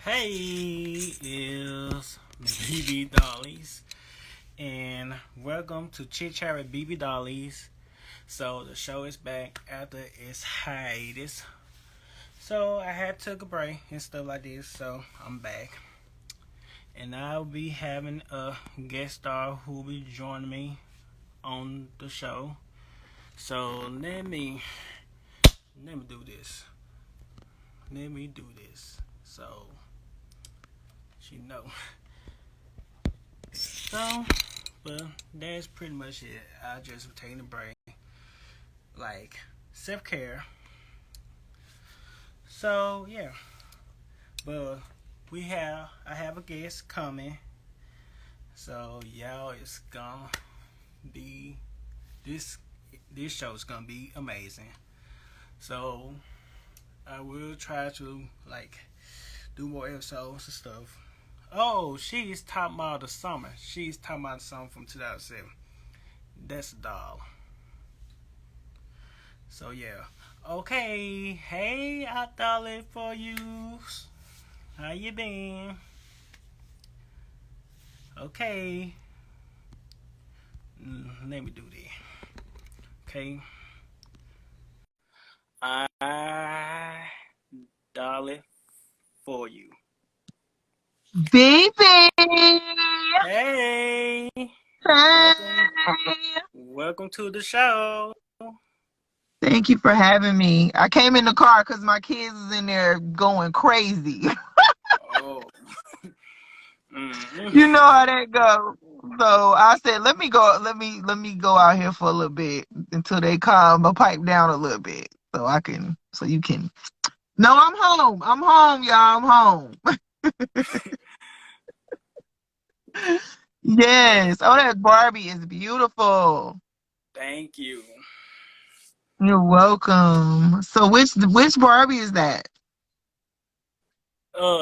Hey, is BB Dollies, and welcome to Chit Chat with BB Dollies. So the show is back after its hiatus. So I had took a break and stuff like this. So I'm back, and I'll be having a guest star who will be joining me on the show. So let me do this. Let me do this. So she know. So, well, that's pretty much it. I just taking a break, like self care. So yeah, but I have a guest coming. So y'all, it's gonna be this this show is gonna be amazing. So I will try to like do more episodes and stuff. Oh, she's talking about the summer. She's talking about the summer from 2007. That's a doll. So yeah. Okay. Hey, I thought it for you. How you been? Okay. Let me do that. Okay. I dollar for you. Baby. Hey. Welcome. Hey. Welcome to the show. Thank you for having me. I came in the car because my kids is in there going crazy. Oh. Mm-hmm. You know how that goes. So I said, let me go out here for a little bit until they calm my pipe down a little bit. So you can. No, I'm home. I'm home, y'all. I'm home. Yes. Oh, that Barbie is beautiful. Thank you. You're welcome. So which Barbie is that?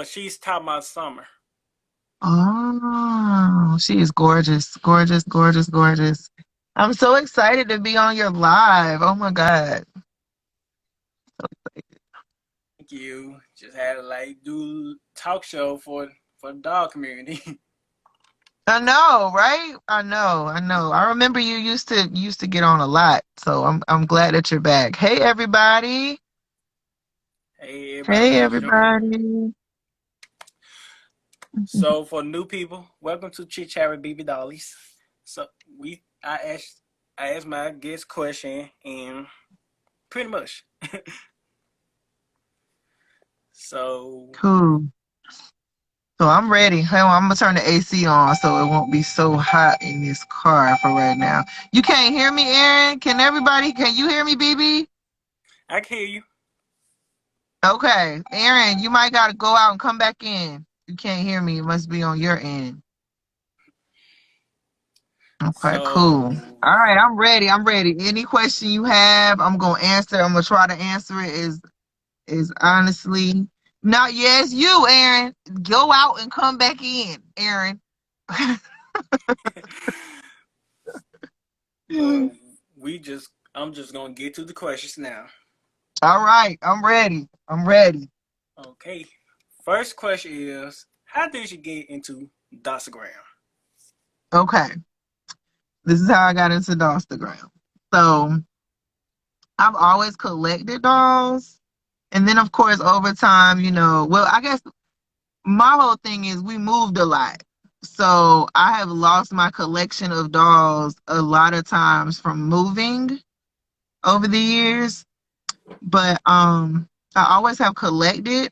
She's talking about summer. Oh, she is gorgeous, gorgeous, gorgeous, gorgeous. I'm so excited to be on your live. Oh my God. Thank you. Just had to like do talk show for the dog community. I know, right? I know, I know. I remember you used to get on a lot, so I'm glad that you're back. Hey everybody. Hey everybody, Hey just joining. everybody. So for new people, welcome to Chit Chat with BB Dollies. So we I asked my guest question and pretty much. So Cool. So I'm ready. Hell, I'm gonna turn the AC on so it won't be so hot in this car for right now. You can't hear me, Aaron? Can you hear me, BB? I can hear you. Okay, Aaron, you might gotta go out and come back in. You can't hear me. It must be on your end. Okay, cool. So All right, I'm ready. I'm ready. Any question you have, I'm gonna answer. I'm gonna try to answer it is honestly not yes, you, Aaron. Go out and come back in, Aaron. well, I'm just gonna get to the questions now. All right, I'm ready. I'm ready. Okay. First question is, how did you get into Instagram? Okay, this is how I got into Instagram. So I've always collected dolls. And then, of course, over time, well, I guess my whole thing is we moved a lot. So I have lost my collection of dolls a lot of times from moving over the years. But I always have collected.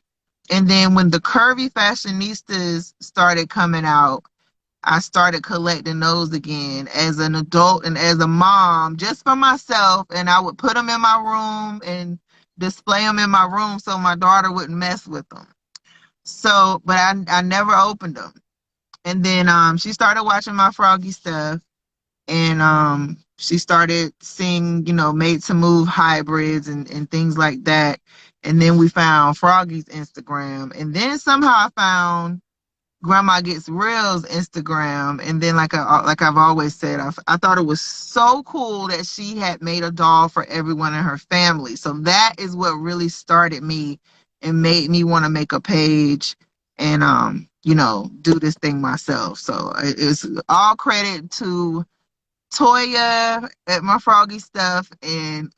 And then when the curvy fashionistas started coming out, I started collecting those again as an adult and as a mom, just for myself. And I would put them in my room and display them in my room so my daughter wouldn't mess with them. So, but I never opened them. And then she started watching my Froggy stuff, and she started seeing, made to move hybrids and things like that. And then we found Froggy's Instagram, and then somehow I found Grandma Gets Real's Instagram. And then like I've always said, I thought it was so cool that she had made a doll for everyone in her family. So that is what really started me and made me want to make a page and you know, do this thing myself. So it's all credit to Toya at my Froggy stuff and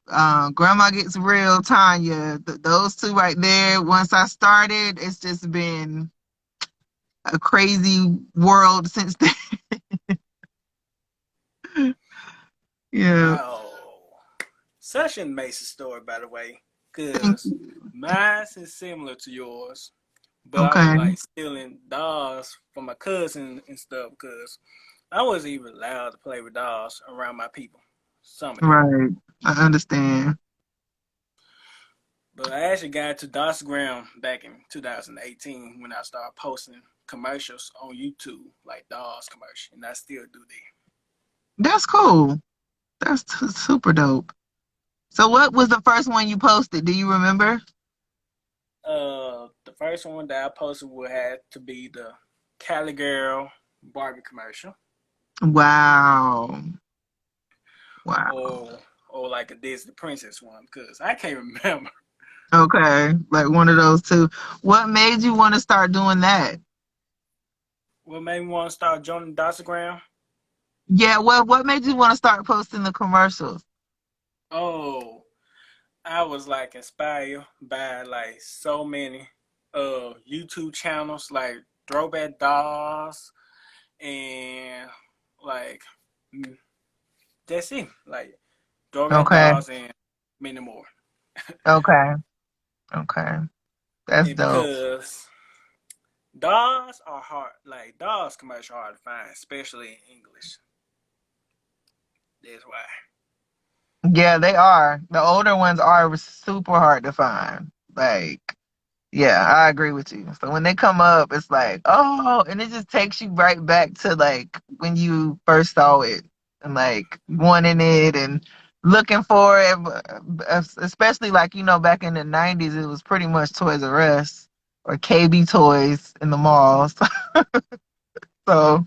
Grandma Gets Real Tanya. Those two right there. Once I started, it's just been a crazy world since then. Yeah. Wow. Such an amazing story, by the way, Thank because you. mine is similar to yours, but I was Okay. like stealing dolls from my cousin and stuff because I wasn't even allowed to play with dolls around my people, some of them. Right. I understand. But I actually got to Instagram back in 2018 when I started posting commercials on YouTube, like dolls commercial, and I still do That's cool. That's super dope. So what was the first one you posted? Do you remember? that. The first one that I posted would have to be the Cali Girl Barbie commercial, Wow. Wow. or like a Disney Princess one, because I can't remember. Okay. Like one of those two. What made you want to start doing that? What made me want to start joining Instagram? Yeah, what made you want to start posting the commercials? Oh, I was like inspired by like so many YouTube channels like Throwback Dolls and like mm, that's it. Like Throwback Okay. Dolls and many more. Okay. Okay. That's And dope. because dolls are hard, like dolls commercial hard to find, especially in English. That's why. Yeah, they are. The older ones are super hard to find. Like, yeah, I agree with you. So when they come up, it's like, oh, and it just takes you right back to like when you first saw it and like wanting it and looking for it. Especially like, you know, back in the 90s, it was pretty much Toys R Us or KB Toys in the malls. So,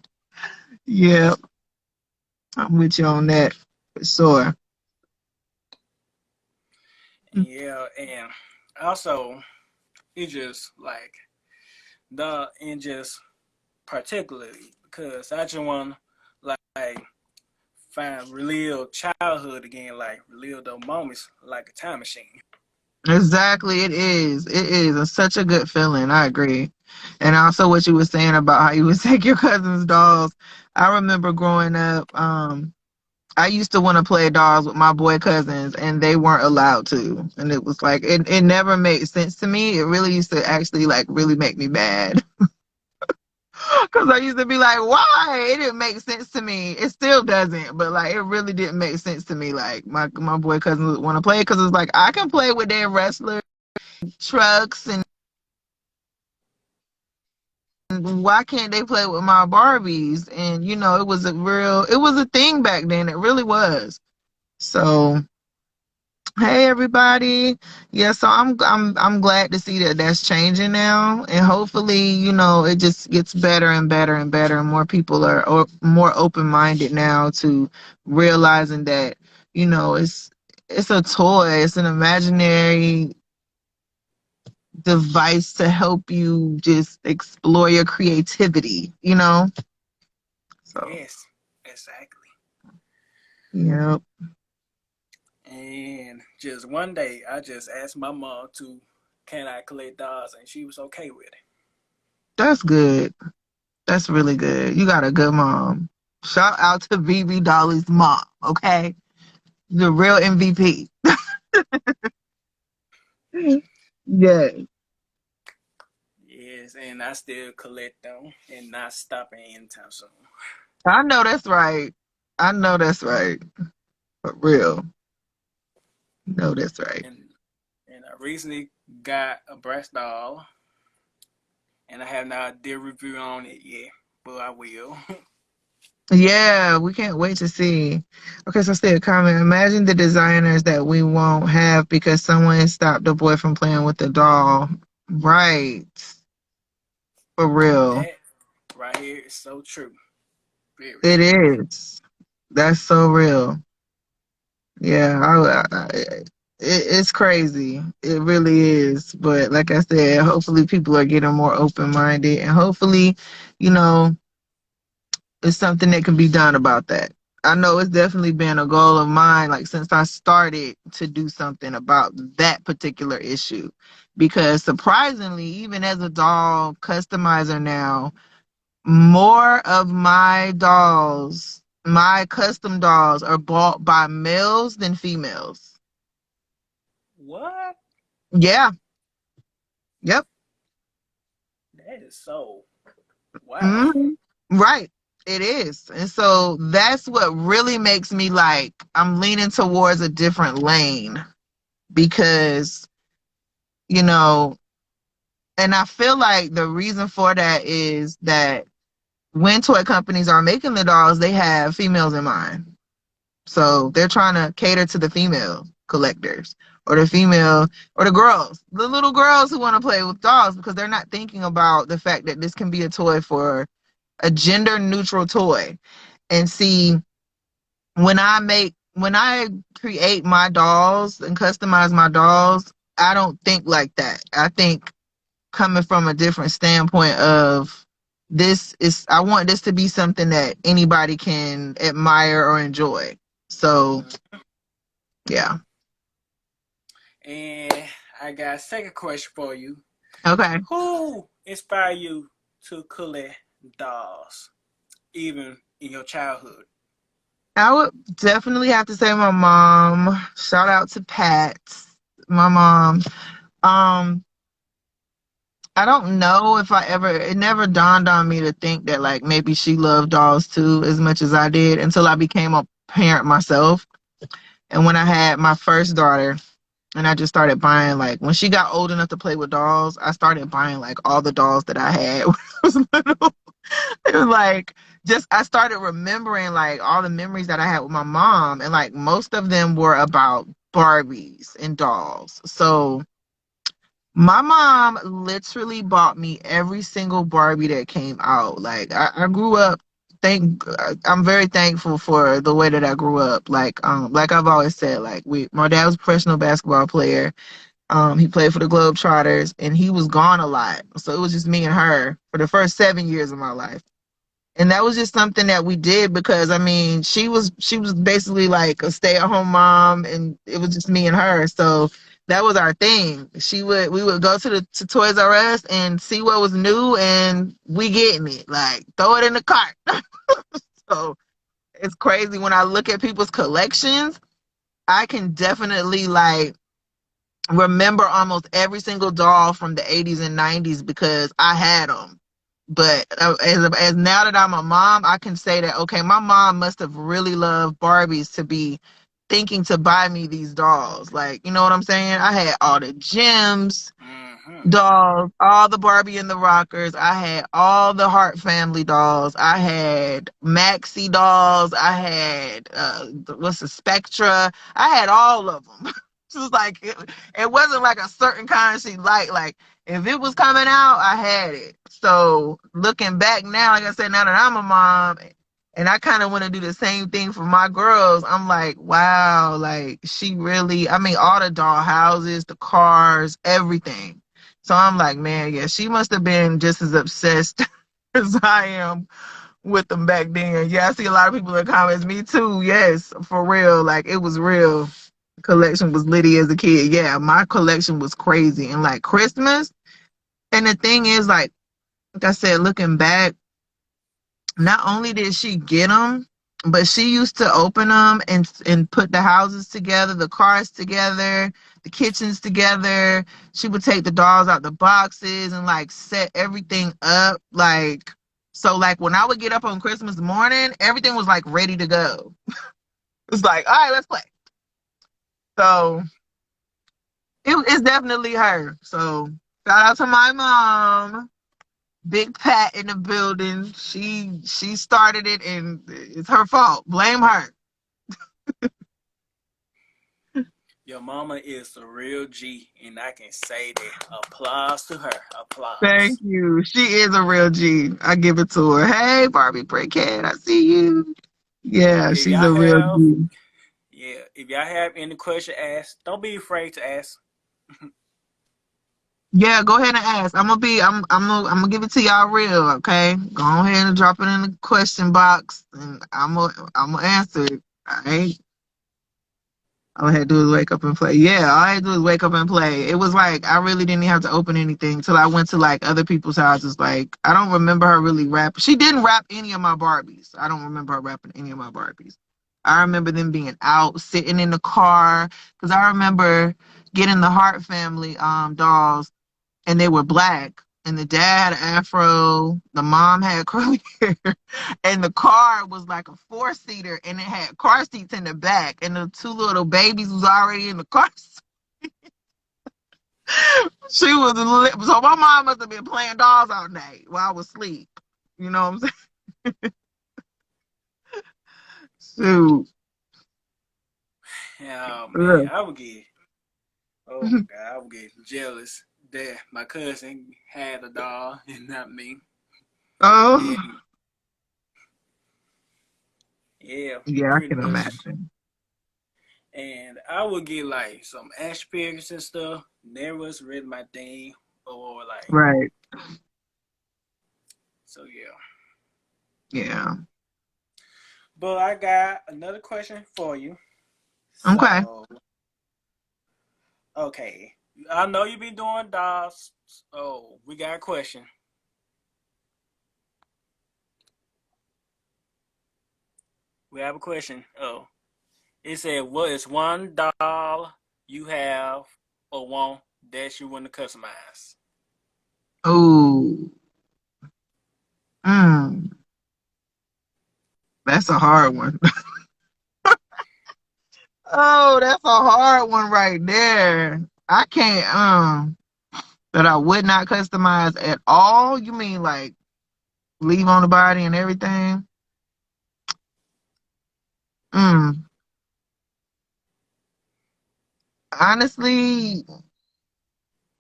yeah, I'm with you on that for sure. And yeah, and also it's just like the and just particularly because I just want to like find relive childhood again, like relive those moments like a time machine. Exactly, it is. It is. It's such a good feeling. I agree. And also what you were saying about how you would take your cousin's dolls. I remember growing up, I used to want to play dolls with my boy cousins and they weren't allowed to. And it was like it never made sense to me. It really used to actually like really make me mad. Cause I used to be like, why? It didn't make sense to me. It still doesn't, but like it really didn't make sense to me. Like my boy cousins would want to play because it's like I can play with their wrestlers, trucks, and why can't they play with my Barbies? And you know, it was a thing back then. It really was. So, hey everybody. Yeah, so I'm glad to see that that's changing now, and hopefully, you know, it just gets better and better and better, and more people are more open-minded now to realizing that, you know, it's a toy, it's an imaginary device to help you just explore your creativity, you know? So, Yes, exactly. yeah, And just one day, I just asked my mom to can I collect dolls, and she was okay with it. that's good. That's really good. You got a good mom. Shout out to BB Dolly's mom, okay? The real MVP. Yeah, Yes, and I still collect them and not stopping anytime soon. I know that's right. I know that's right. For real. No, that's right. And I recently got a breast doll, and I have not did review on it yet, but I will. Yeah, we can't wait to see. Okay, so stay a comment. Imagine the designers that we won't have because someone stopped a boy from playing with the doll. Right. For real. That right here is so true, very It true. is. That's so real. Yeah, It's crazy. It really is. But like I said, hopefully people are getting more open minded, and hopefully, you know, it's something that can be done about that. I know it's definitely been a goal of mine, like since I started to do something about that particular issue. Because surprisingly, even as a doll customizer now, more of my dolls, my custom dolls, are bought by males than females. What? Yeah. Yep. That is so wow. Mhm. Right. It is. And so that's what really makes me like I'm leaning towards a different lane because, you know, and I feel like the reason for that is that when toy companies are making the dolls, they have females in mind. So they're trying to cater to the female collectors or the female or the girls, the little girls who want to play with dolls because they're not thinking about the fact that this can be a toy for a gender neutral toy. And see, when I create my dolls and customize my dolls, I don't think like that. I think coming from a different standpoint of this is I want this to be something that anybody can admire or enjoy. So yeah. And I got a second question for you. Okay. Who inspired you to collect dolls, even in your childhood? I would definitely have to say my mom. Shout out to Pat, my mom. Um, I don't know if it never dawned on me to think that like maybe she loved dolls too as much as I did until I became a parent myself. And when I had my first daughter and I just started buying like when she got old enough to play with dolls, I started buying like all the dolls that I had when I was little. It was like just I started remembering like all the memories that I had with my mom and like most of them were about Barbies and dolls. So my mom literally bought me every single Barbie that came out. Like I grew up I'm very thankful for the way that I grew up. Like I've always said, like my dad was a professional basketball player. He played for the Globetrotters and he was gone a lot. So it was just me and her for the first 7 years of my life. And that was just something that we did because I mean she was basically like a stay-at-home mom and it was just me and her. So that was our thing. We would go to the to Toys R Us and see what was new and we getting it. Like throw it in the cart. So it's crazy when I look at people's collections, I can definitely like remember almost every single doll from the 80s and 90s because I had them. But as now that I'm a mom, I can say that, okay, my mom must have really loved Barbies to be thinking to buy me these dolls. Like, you know what I'm saying? I had all the gems, Mm-hmm. dolls, all the Barbie and the Rockers. I had all the Hart family dolls. I had Maxie dolls. I had what's the Spectra. I had all of them. It was like it wasn't like a certain kind she liked. Like if it was coming out, I had it. So looking back now, like I said, now that I'm a mom and I kind of want to do the same thing for my girls, I'm like, wow, like she really, I mean, all the doll houses, the cars, everything. So I'm like, man, yeah, she must have been just as obsessed as I am with them back then. Yeah, I see a lot of people in the comments. Me too. Yes, for real. Like it was real. Collection was litty as a kid. Yeah, my collection was crazy. And like Christmas. And the thing is, like I said, looking back, not only did she get them, but she used to open them and put the houses together, the cars together, the kitchens together. She would take the dolls out the boxes and like set everything up. Like so, like when I would get up on Christmas morning, everything was like ready to go. It's like, all right, let's play. So it's definitely her. So shout out to my mom. Big Pat in the building. She started it and it's her fault. Blame her. Your mama is a real G, and I can say that. Applause to her. Thank Applause. you. She is a real G. I give it to her. Hey, Barbie Brickhead, I see you. Yeah, If she's y'all a real have, G. yeah, if y'all have any question, ask. Don't be afraid to ask. Yeah, go ahead and ask. I'm gonna give it to y'all real, okay? Go ahead and drop it in the question box, and I'm gonna answer it. All right. All I had to do is wake up and play. Yeah, all I had to do is wake up and play. It was like I really didn't have to open anything till I went to like other people's houses. Like I don't remember her really rap. She didn't rap any of my Barbies. I don't remember her rapping any of my Barbies. I remember them being out, sitting in the car, because I remember getting the Hart family dolls, and they were black. And the dad had an afro, the mom had curly hair, and the car was like a four-seater, and it had car seats in the back, and the two little babies was already in the car. She was so my mom must have been playing dolls all night while I was asleep. You know what I'm saying? Shoot. Oh man, Ugh. I would get. Oh my god, I would get jealous that my cousin had a doll and not me. Oh, And yeah, yeah, I pretty can much. imagine. And I would get like some action figures and stuff. Never was really my thing. Or like, Right. so yeah. Yeah. But I got another question for you. Okay. So, okay. I know you've been doing dolls. Oh, we got a question. We have a question. Oh, it said, what is one doll you have or want that you want to customize? Oh. Mm. That's a hard one. Oh, that's a hard one right there. I can't that I would not customize at all. You mean like leave on the body and everything? Mm. Honestly,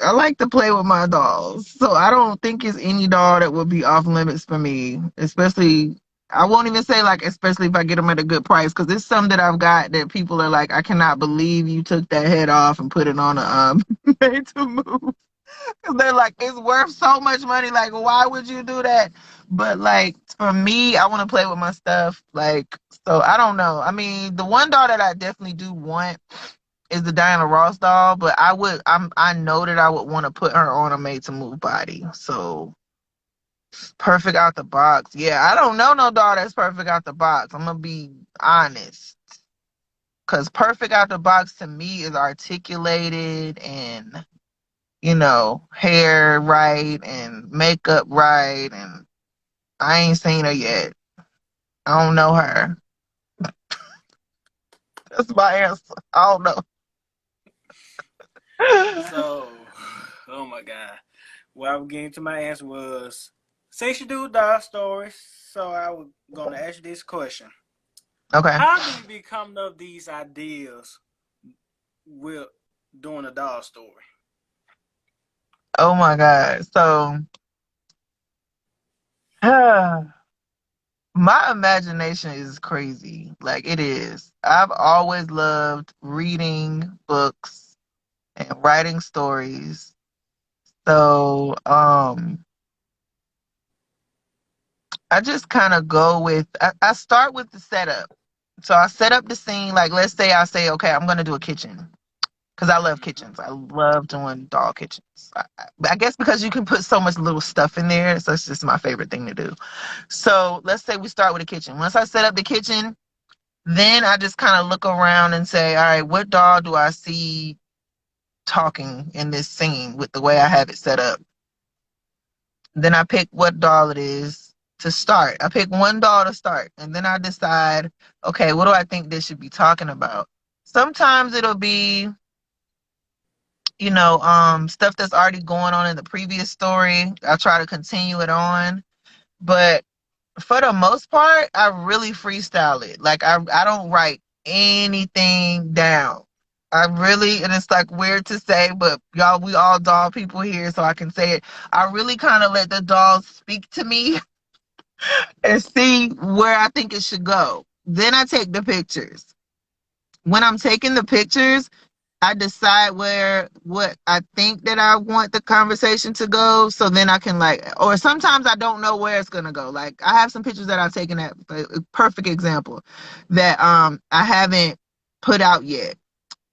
I like to play with my dolls. So I don't think it's any doll that would be off limits for me. Especially I won't even say like especially if I get them at a good price because it's some that I've got that people are like, I cannot believe you took that head off and put it on a made to move. They're like, it's worth so much money. Like, why would you do that? But like for me, I want to play with my stuff. Like, so I don't know. I mean, the one doll that I definitely do want is the Diana Ross doll, but I know that I would want to put her on a made to move body. So perfect out the box. Yeah, I don't know no doll that's perfect out the box. I'm gonna be honest. Cause perfect out the box to me is articulated and hair right and makeup right. And I ain't seen her yet. I don't know her. That's my answer. I don't know. So, oh my god. What I was getting to my answer was, since you do doll stories, so I was gonna ask you this question: Okay. how do you become of these ideas with doing a doll story? Oh my God. So, my imagination is crazy. Like it is. I've always loved reading books and writing stories. So, I just kind of go with, I start with the setup. So I set up the scene, like let's say I say, okay, I'm gonna do a kitchen. Because I love Mm-hmm. kitchens. I love doing doll kitchens. I guess because you can put so much little stuff in there, so it's just my favorite thing to do. So let's say we start with a kitchen. Once I set up the kitchen, then I just kind of look around and say, all right, what doll do I see talking in this scene with the way I have it set up? Then I pick what doll it is to start. I pick one doll to start, and then I decide, okay, what do I think this should be talking about? Sometimes it'll be, stuff that's already going on in the previous story. I try to continue it on. But for the most part, I really freestyle it. Like I don't write anything down. I really, and it's like weird to say, but y'all, we all doll people here, so I can say it. I really kind of let the dolls speak to me and see where I think it should go. Then I take the pictures. when I'm taking the pictures, I decide where what I think that I want the conversation to go. So then I can like, or sometimes I don't know where it's gonna go. Like I have some pictures that I've taken at a perfect example that I haven't put out yet,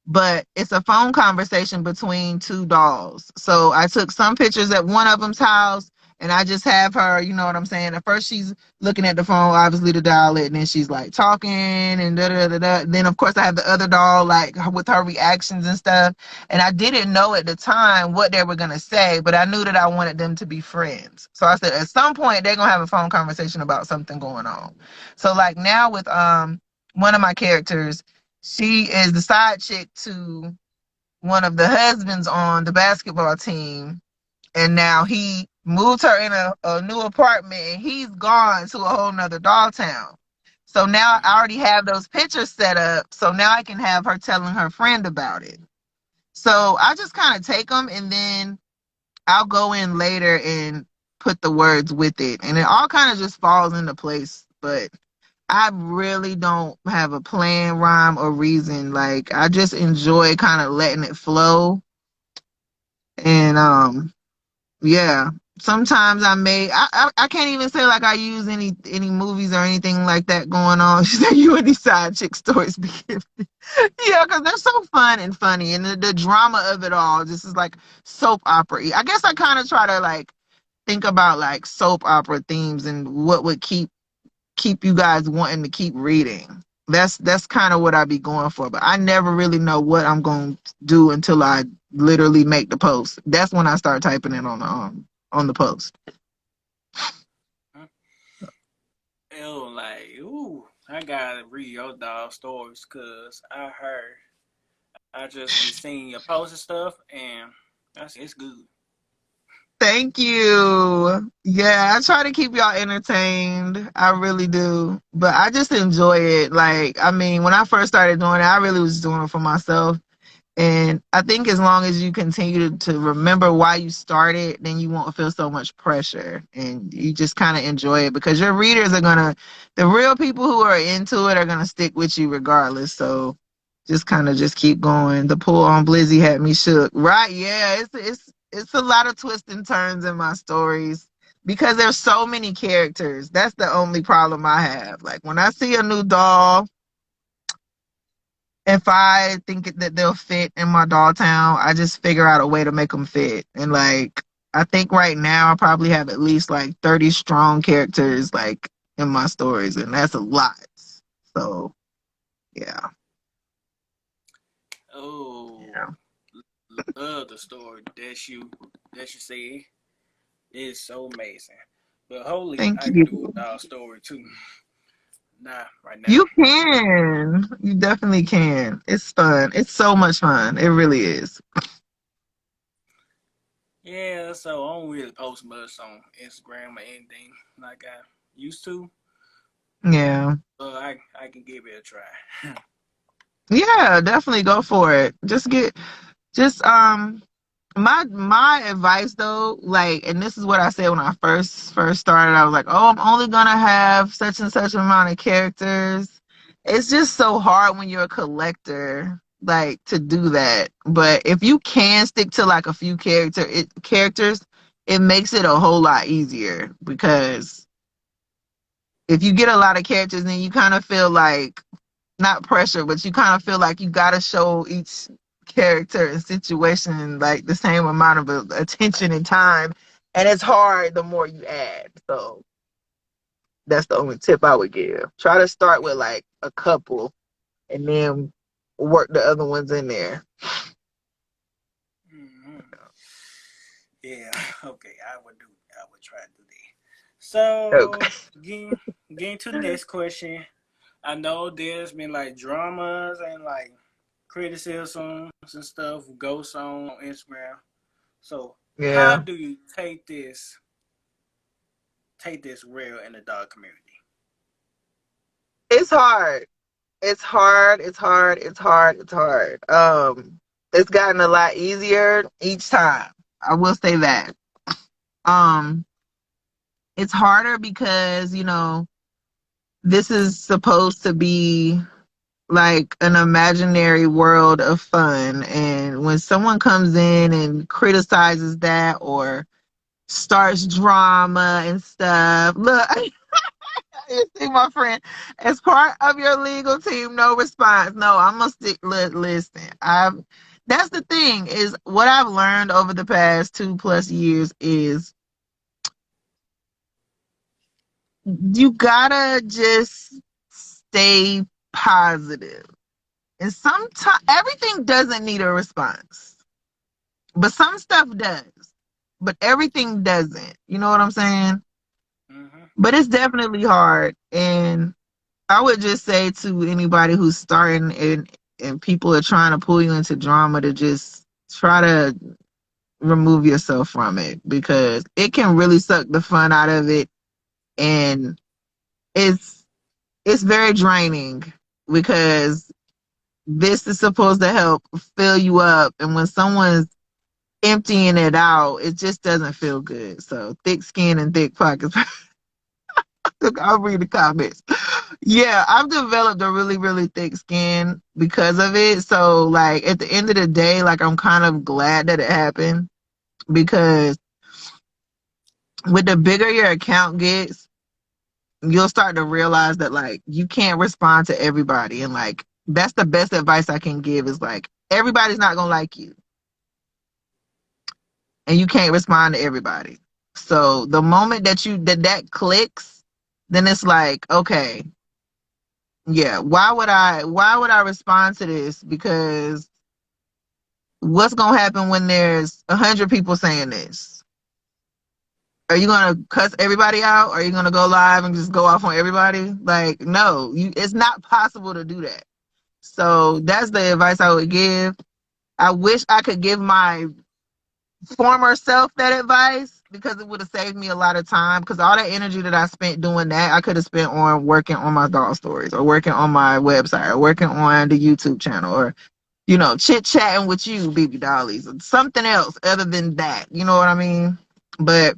but it's a phone conversation between two dolls. So I took some pictures at one of them's house, and I just have her, you know what I'm saying? At first, she's looking at the phone, obviously to dial it, and then she's like talking and da da da da. Then, of course, I have the other doll, like with her reactions and stuff. And I didn't know at the time what they were going to say, but I knew that I wanted them to be friends. So I said, at some point, they're going to have a phone conversation about something going on. So, like now with one of my characters, she is the side chick to one of the husbands on the basketball team. And now he moved her in a new apartment and he's gone to a whole nother doll town. So now I Mm-hmm. already have those pictures set up. So now I can have her telling her friend about it. So I just kind of take them and then I'll go in later and put the words with it. And it all kind of just falls into place. But I really don't have a plan, rhyme, or reason. Like I just enjoy kind of letting it flow. And yeah. Sometimes I can't even say like I use any movies or anything like that going on. She said you and these side chick stories be giving. Yeah, because they're so fun and funny and the drama of it all just is like soap opera. I guess I kind of try to like think about like soap opera themes and what would keep you guys wanting to keep reading. That's kind of what I be going for. But I never really know what I'm going to do until I literally make the post. That's when I start typing it on the post. Ew, like, ooh, I gotta read your dog stories because I heard I just be seeing your posts and stuff, and it's good. Thank you. Yeah, I try to keep y'all entertained. I really do. But I just enjoy it. Like, I mean, when I first started doing it, I really was doing it for myself. And I think as long as you continue to remember why you started, then you won't feel so much pressure and you just kind of enjoy it because your readers are going to, the real people who are into it are going to stick with you regardless. So just kind of just keep going. The pull on Blizzy had me shook. Right. Yeah. It's a lot of twists and turns in my stories because there's so many characters. That's the only problem I have. Like when I see a new doll, if I think that they'll fit in my doll town, I just figure out a way to make them fit. And like, I think right now I probably have at least like 30 strong characters like in my stories, and that's a lot. So yeah, Oh, yeah. love the story that you said. It's so amazing. But holy, Thank I can do you. a dog story too. Nah, right now. You can. You definitely can. It's fun. It's so much fun. It really is. Yeah, so I don't really post much on Instagram or anything like I used to, Yeah. but I can give it a try. Yeah, definitely go for it. Just my advice though, like, and this is what I said when I first started. I was like, oh, I'm only gonna have such and such amount of characters. It's just so hard when you're a collector, like, to do that. But if you can stick to like a few characters, it makes it a whole lot easier because if you get a lot of characters, then you kind of feel like not pressure, but you kind of feel like you got to show each character and situation like the same amount of attention and time. And it's hard the more you add. So that's the only tip I would give. Try to start with like a couple and then work the other ones in there. Hmm. Yeah, okay, I would try to do that. So, Okay. getting to the next question. I know there's been like dramas and like criticisms and stuff goes on Instagram. So, how Yeah. do you take this real in the dog community? It's hard. It's hard. It's hard. It's hard. It's hard. It's gotten a lot easier each time. I will say that. Um, it's harder because, this is supposed to be like an imaginary world of fun. And when someone comes in and criticizes that or starts drama and stuff, look, you see my friend, as part of your legal team, no response. No, I'm gonna stick. Listen, I've. That's the thing is what I've learned over the past 2+ years is you gotta just stay positive. And sometimes everything doesn't need a response, but some stuff does. But everything doesn't. You know what I'm saying? Hmm. But it's definitely hard. And I would just say to anybody who's starting and people are trying to pull you into drama to just try to remove yourself from it because it can really suck the fun out of it, and it's it's very draining because this is supposed to help fill you up, and when someone's emptying it out, it just doesn't feel good. So thick skin and thick pockets. I'll read the comments. Yeah, I've developed a really, really thick skin because of it. So, like, at the end of the day, like, I'm kind of glad that it happened because with the bigger your account gets, you'll start to realize that, like, you can't respond to everybody. And, like, that's the best advice I can give is, like, everybody's not going to like you and you can't respond to everybody. So, the moment that that clicks, then it's like, okay, yeah, why would I respond to this? Because what's gonna happen when there's 100 people saying this? Are you gonna cuss everybody out? Are you gonna go live and just go off on everybody? Like, no, it's not possible to do that. So that's the advice I would give. I wish I could give my former self that advice because it would have saved me a lot of time. Because all that energy that I spent doing that, I could have spent on working on my doll stories or working on my website or working on the YouTube channel or chit chatting with you, baby dollies, or something else other than that. You know what I mean? But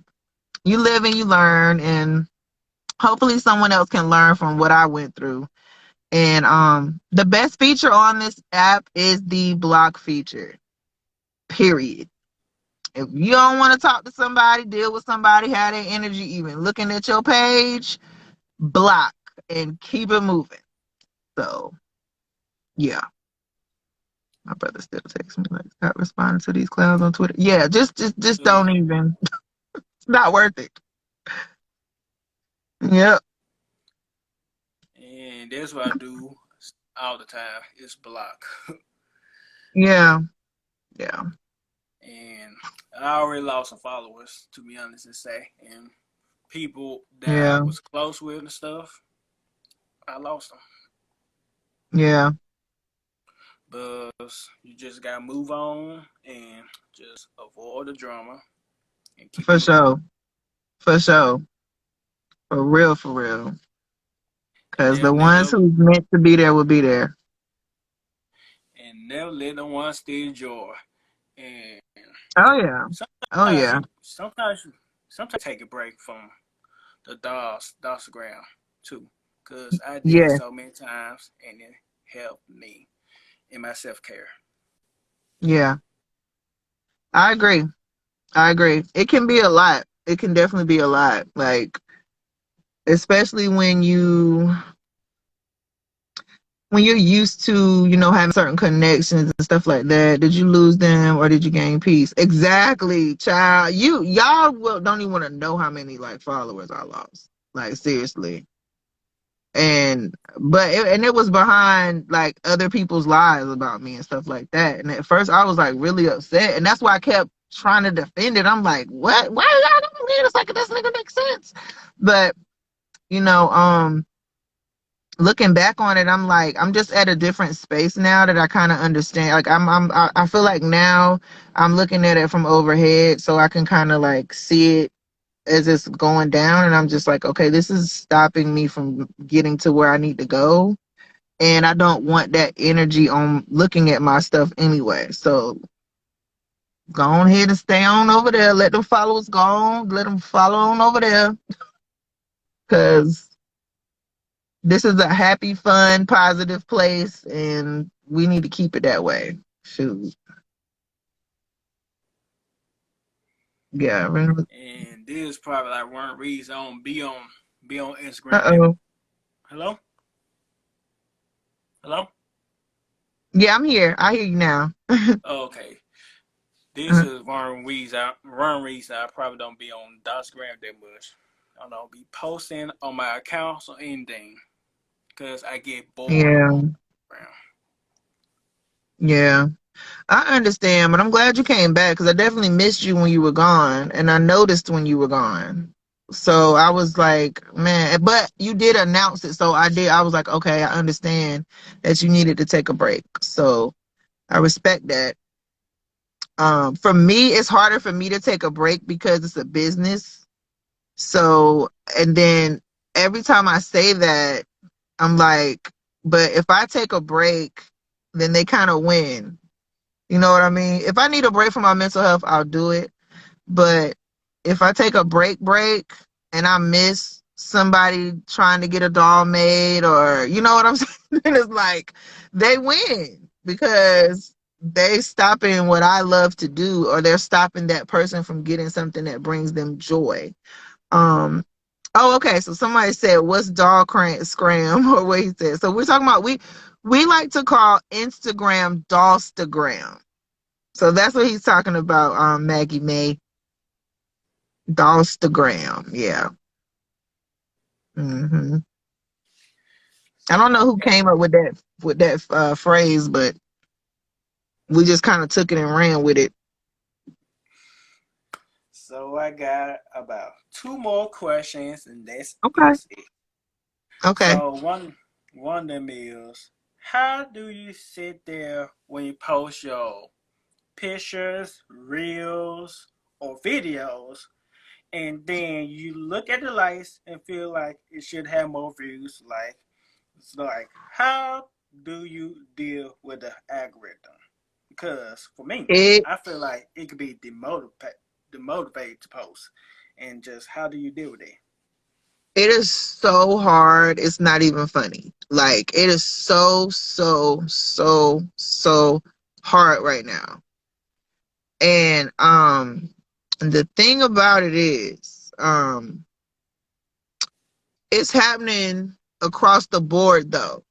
you live and you learn, and hopefully someone else can learn from what I went through. And the best feature on this app is the block feature. Period. If you don't want to talk to somebody, deal with somebody, have their energy even looking at your page, block and keep it moving. So yeah. My brother still texts me like stop responding to these clowns on Twitter. Yeah, just So, don't even. It's not worth it. Yep. and that's what I do all the time. Is block. Yeah. Yeah. And I already lost some followers, to be honest and say. And people that I Yeah. was close with and stuff, I lost them. Yeah. But you just gotta move on and just avoid the drama and keep it For moving. sure. For sure. For real. For real. And Because the ones who's meant to be there will be there. never let no one steal joy. And Oh yeah. Oh sometimes yeah. you sometimes you sometimes take a break from the Instagram too. Cause I did it Yeah. so many times and it helped me in my self care. Yeah. I agree. I agree. It can be a lot. It can definitely be a lot. Like, especially when you're used to, having certain connections and stuff like that. Did you lose them or did you gain peace? Exactly, child. Y'all don't even want to know how many like followers I lost. Like seriously. And it was behind like other people's lies about me and stuff like that. And at first I was like really upset. And that's why I kept trying to defend it. I'm like, what? Why y'all don't believe it's like it doesn't even make sense? But you know, looking back on it, I'm like, I'm just at a different space now that I kind of understand. Like I feel like now I'm looking at it from overhead, so I can kind of like see it as it's going down, and I'm just like, okay, this is stopping me from getting to where I need to go, and I don't want that energy on looking at my stuff anyway. So go on ahead and stay on over there. Let them followers go on. Let them follow on over there, cause This is a happy, fun, positive place, and we need to keep it that way. Shoot. Yeah. And this is probably like one reason I don't be on Instagram that. Uh-oh. Hello, hello. Yeah, I'm here. I hear you now. Okay, this is one reason I probably don't be on Instagram that much. I don't be posting on my accounts or anything because I get bored Yeah. on Instagram. Yeah. I understand, but I'm glad you came back because I definitely missed you when you were gone, and I noticed when you were gone. So I was like, man, but you did announce it, so I did. I was like, okay, I understand that you needed to take a break. So I respect that. For me, it's harder for me to take a break because it's a business. So, and then every time I say that, I'm like, but if I take a break, then they kind of win. You know what I mean? If I need a break from my mental health, I'll do it. But if I take a break and I miss somebody trying to get a doll made or you know what I'm saying, it's like they win because they stopping what I love to do or they're stopping that person from getting something that brings them joy. Um oh okay, so somebody said what's doll scram or what he said. So we're talking about we like to call Instagram dollstagram. So that's what he's talking about, Maggie May. Dollstagram, yeah. hmm I don't know So who came up with that phrase, but we just kind of took it and ran with it. so I got about two more questions, and that's Okay, is it. okay. So one of them is, how do you sit there when you post your pictures, reels, or videos, and then you look at the likes and feel like it should have more views? Like, it's like, how do you deal with the algorithm? Because for me, It I feel like it could be demotivated to post, and just how do you deal with it? it is so hard. It's not even funny. Like it is so hard right now. And the thing about it is, it's happening across the board though.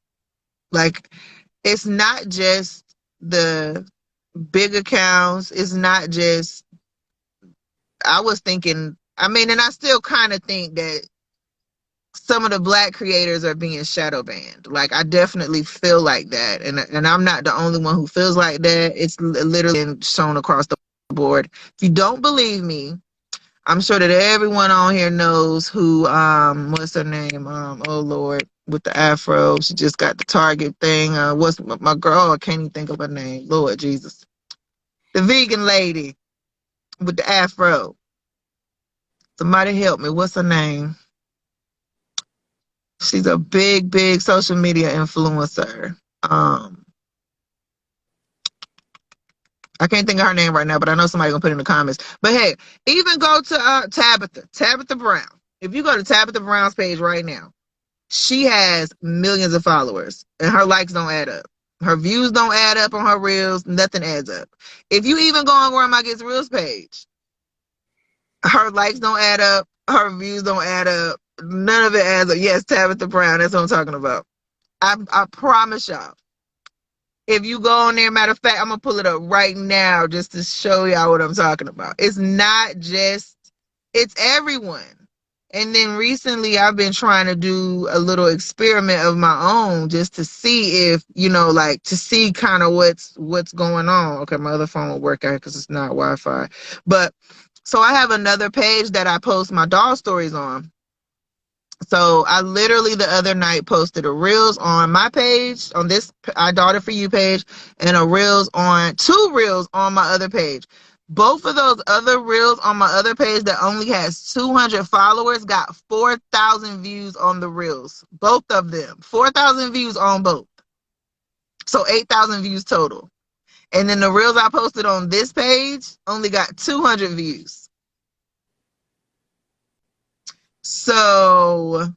Like it's not just the big accounts. It's not just, I was thinking, I mean, and I still kind of think that some of the black creators are being shadow banned. Like, I definitely feel like that. And I'm not the only one who feels like that. It's literally been shown across the board. If you don't believe me, I'm sure that everyone on here knows who, what's her name? Oh Lord, with the afro. She just got the Target thing. What's my girl? Oh, I can't even think of her name. Lord Jesus. The vegan lady with the afro. Somebody help me. What's her name? She's a big social media influencer. I can't think of her name right now, but I know somebody gonna put it in the comments. But hey, even go to Tabitha Brown. If you go to Tabitha Brown's page right now, she has millions of followers, and her likes don't add up. Her views don't add up on her reels. Nothing adds up. If you even go on Grandma Gets Reels page, her likes don't add up. Her views don't add up. None of it adds up. Yes, Tabitha Brown. That's what I'm talking about. I promise y'all. If you go on there, matter of fact, I'm gonna pull it up right now just to show y'all what I'm talking about. It's not just, it's everyone. And then recently I've been trying to do a little experiment of my own just to see if, like to see kind of what's going on. Okay, my other phone will work out because it's not Wi-Fi. But so I have another page that I post my doll stories on. So I literally the other night posted a reels on my page, on this I Daughter For You page, and a reels on two reels on my other page. Both of those other reels on my other page that only has 200 followers got 4,000 views on the reels. Both of them. 4,000 views on both. So 8,000 views total. And then the reels I posted on this page only got 200 views. So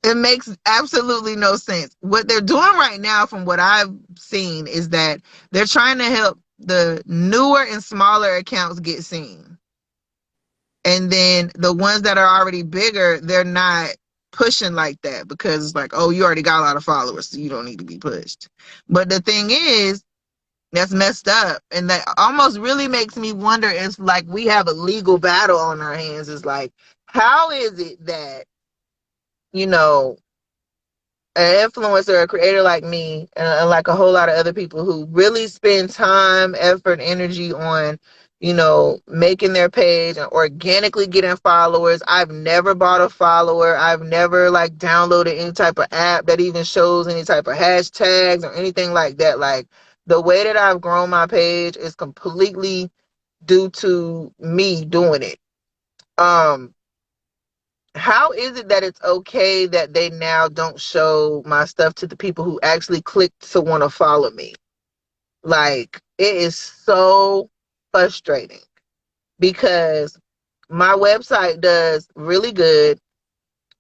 It makes absolutely no sense. What they're doing right now, from what I've seen, is that they're trying to help the newer and smaller accounts get seen. And then the ones that are already bigger, they're not pushing like that because it's like, oh, you already got a lot of followers, so you don't need to be pushed. But the thing is, that's messed up. And that almost really makes me wonder if like we have a legal battle on our hands. Is like, how is it that, you know, an influencer, a creator like me, and like a whole lot of other people who really spend time, effort, energy on, making their page and organically getting followers. I've never bought a follower. I've never like downloaded any type of app that even shows any type of hashtags or anything like that. Like the way that I've grown my page is completely due to me doing it. Um, how is it that it's okay that they now don't show my stuff to the people who actually clicked to want to follow me? Like, it is so frustrating because my website does really good.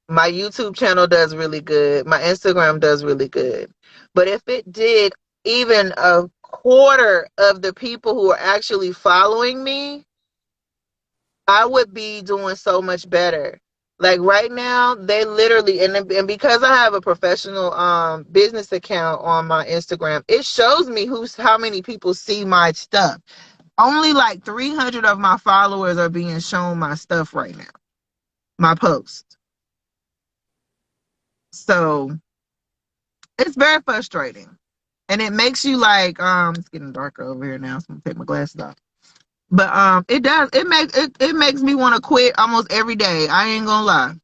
My YouTube channel does really good. My Instagram does really good. But if it did even a quarter of the people who are actually following me, I would be doing so much better. Like right now, they literally, and because I have a professional business account on my Instagram, it shows me how many people see my stuff. Only like 300 of my followers are being shown my stuff right now, my post. So it's very frustrating, and it makes you like, it's getting darker over here now, so I'm gonna take my glasses off. But it makes me want to quit almost every day. I ain't gonna lie.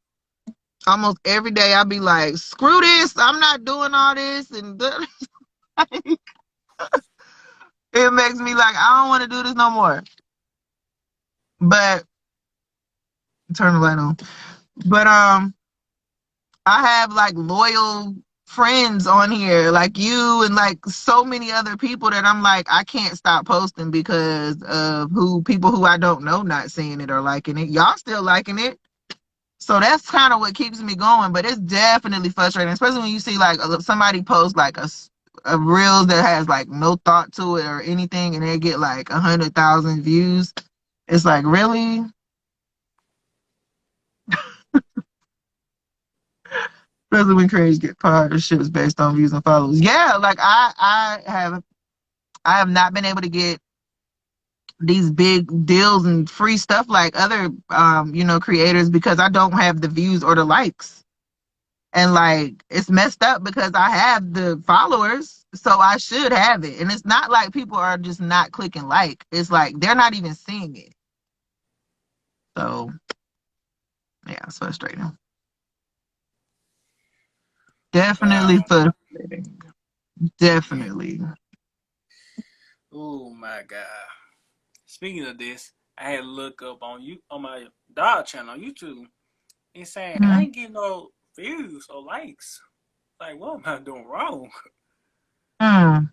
Almost every day I'll be like, screw this, I'm not doing all this, and it makes me like, I don't want to do this no more. But turn the light on. But I have like loyal friends on here like you and like so many other people that I'm like, I can't stop posting because of people who I don't know not seeing it or liking it. Y'all still liking it. So that's kind of what keeps me going, but it's definitely frustrating, especially when you see like somebody post like a reel that has like no thought to it or anything, and they get like 100,000 views. It's like, really? Especially when creators get partnerships based on views and followers. Yeah, like I have not been able to get these big deals and free stuff like other creators because I don't have the views or the likes. And like it's messed up because I have the followers, so I should have it. And it's not like people are just not clicking like. It's like they're not even seeing it. So yeah, it's frustrating. Definitely Wow. frustrating. Definitely. Oh my God. Speaking of this, I had to look up on my dog channel on YouTube. It's saying I Mm. ain't getting no views or likes. Like, what am I doing wrong? Mm.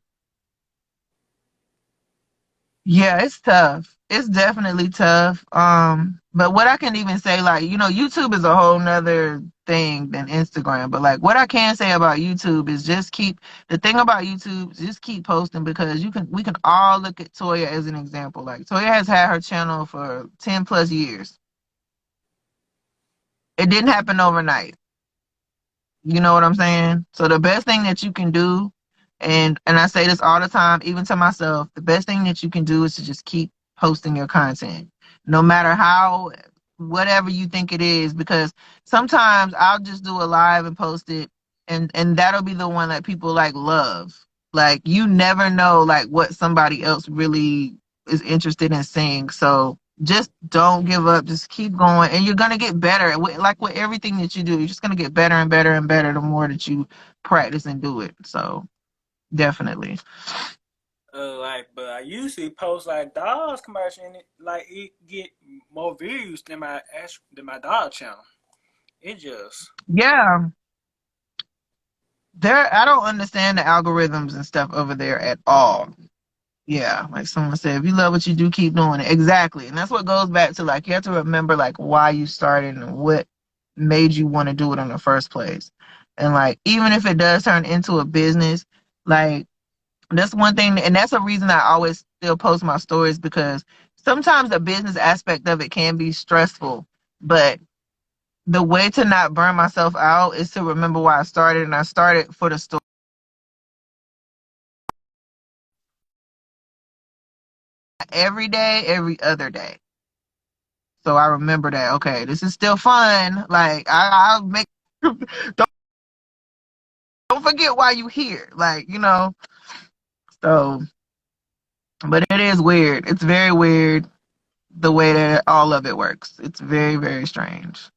Yeah, it's tough. It's definitely tough. But what I can even say, like, YouTube is a whole nother thing than Instagram. But like what I can say about YouTube is just keep the thing about YouTube, is just keep posting because we can all look at Toya as an example. Like Toya has had her channel for 10 plus years. It didn't happen overnight. You know what I'm saying? So the best thing that you can do, and I say this all the time, even to myself, the best thing that you can do is to just keep posting your content, no matter how, whatever you think it is, because sometimes I'll just do a live and post it, and that'll be the one that people like love. Like you never know like what somebody else really is interested in seeing. So just don't give up. Just keep going, and you're gonna get better. Like with everything that you do, you're just gonna get better and better and better the more that you practice and do it. So definitely. But I usually post like dogs commercial and it get more views than my dog channel. It just Yeah, I don't understand the algorithms and stuff over there at all. Yeah, like someone said, if you love what you do, keep doing it. Exactly, and that's what goes back to like you have to remember like why you started and what made you want to do it in the first place. And like, even if it does turn into a business, like that's one thing, and that's a reason I always still post my stories, because sometimes the business aspect of it can be stressful. But the way to not burn myself out is to remember why I started, and I started for the story every day, every other day. So I remember that, okay, this is still fun. Like I'll make don't forget why you here. Like, So, but it is weird. It's very weird the way that all of it works. It's very, very strange.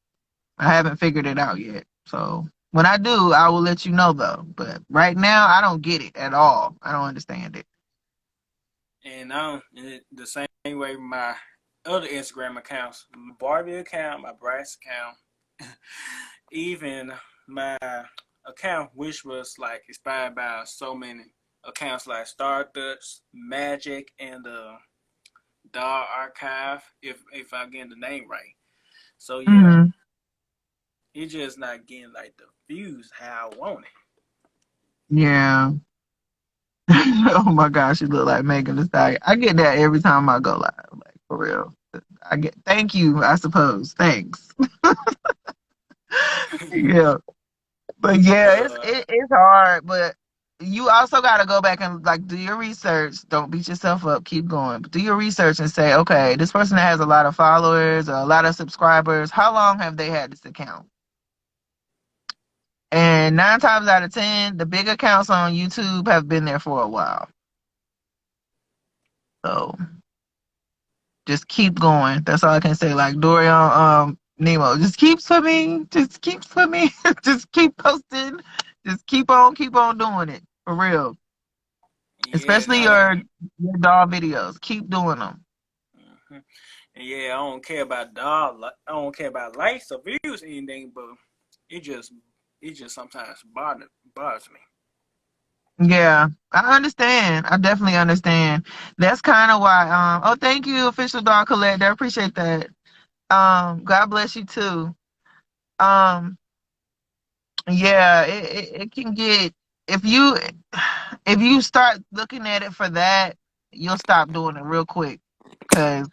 I haven't figured it out yet. So when I do, I will let you know though. But right now, I don't get it at all. I don't understand it. And the same way with my other Instagram accounts, my Barbie account, my Bryce account, even my account, which was like inspired by so many accounts like Stardust, Magic, and Doll Archive, if I get the name right. So yeah, Hmm. it's just not getting like the views how I want it. Yeah. Oh my gosh, you look like Megan Thee Stallion. I get that every time I go live, like for real. I get thank you, I suppose. Thanks. Yeah. But yeah, it's But it's hard, but you also got to go back and like do your research. Don't beat yourself up. Keep going. But do your research and say, okay, this person that has a lot of followers or a lot of subscribers, how long have they had this account? And 9 times out of 10, the big accounts on YouTube have been there for a while. So just keep going. That's all I can say. Like Dorian, Nemo, just keep swimming. Just keep swimming. Just keep posting. Just keep on doing it for real. yeah, Especially your dog videos. Keep doing them. mhm. Yeah, I don't care about doll. I don't care about likes or views or anything, but it just it just sometimes bothers me. Yeah, I understand. I definitely understand. That's kind of why. Oh, thank you, official dog collector. I appreciate that. God bless you too. Um, yeah, it can get if you if you start looking at it for that, you'll stop doing it real quick because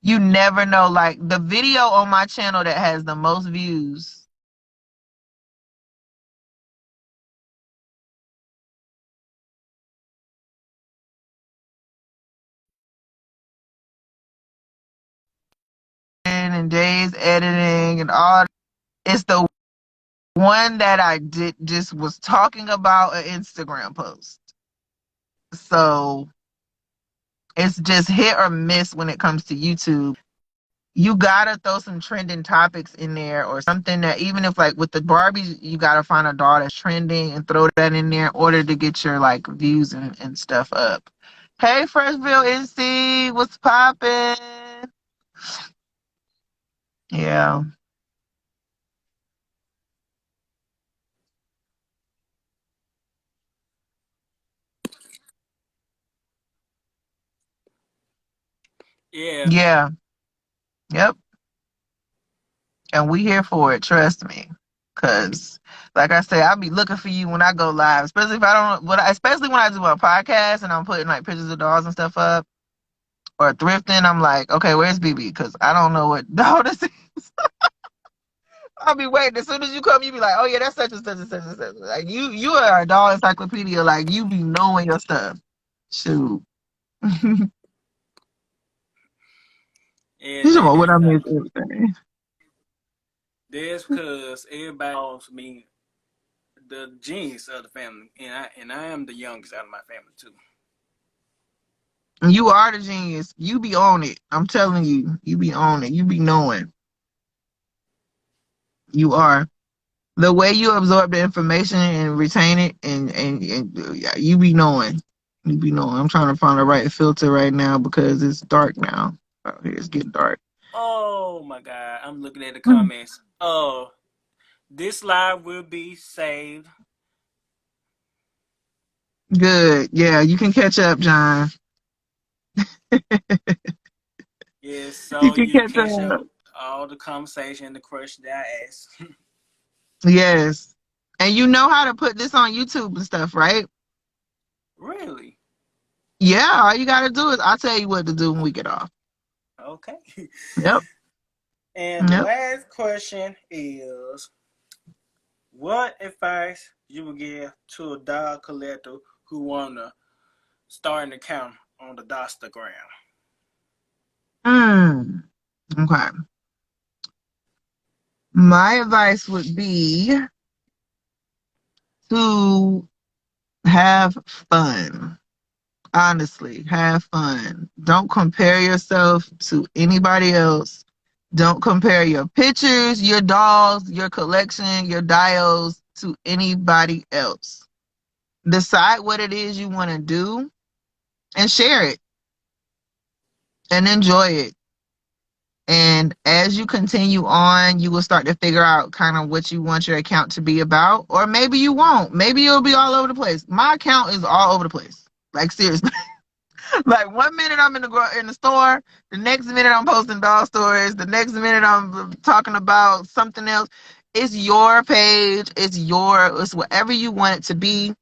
you never know. Like the video on my channel that has the most views and days editing and all. It's the one that I did just was talking about an Instagram post. So it's just hit or miss when it comes to YouTube. You gotta throw some trending topics in there or something that even if like with the Barbies, you gotta find a doll that's trending and throw that in there in order to get your like views and stuff up. Hey Freshville NC, what's poppin'? Yeah. Yeah. Yeah. Yep. And we here for it, trust me. Cause like I say, I'll be looking for you when I go live, especially if I don't especially when I do a podcast and I'm putting like pictures of dolls and stuff up or thrifting, I'm like, okay, where's BB? Cause I don't know what doll this is. I'll be waiting. As soon as you come, you be like, oh yeah, that's such and such and such and such. Like you are a doll encyclopedia, like you be knowing your stuff. Shoot. You And know what I then miss everything. that's because everybody calls me the genius of the family, and I am the youngest out of my family too. You are the genius. You be on it. I'm telling you. You be on it. You be knowing. You are. The way you absorb the information and retain it and yeah, you be knowing. You be knowing. I'm trying to find the right filter right now because it's dark now. Out here it's getting dark. Oh my God, I'm looking at the Hmm. comments. Oh, this live will be saved. Good. Yeah, you can catch up, John. Yes, You so can you catch catch up up. all the conversation, the question that I asked. Yes. And you know how to put this on YouTube and stuff, right? Really? Yeah, all you gotta do is I'll tell you what to do when we get off. Okay. Yep. And the Yep. last question is, what advice you would give to a dog collector who wanna start an account on the Dostagram? Mm. Okay. My advice would be to have fun. Honestly, have fun. Don't compare yourself to anybody else. Don't compare your pictures, your dolls, your collection, your dials to anybody else. Decide what it is you want to do and share it and enjoy it. And as you continue on, you will start to figure out kind of what you want your account to be about. Or maybe you won't. Maybe it'll be all over the place. My account is all over the place. Like, seriously. Like, one minute I'm in the store, the next minute I'm posting doll stories, the next minute I'm talking about something else. It's your page. It's whatever you want it to be.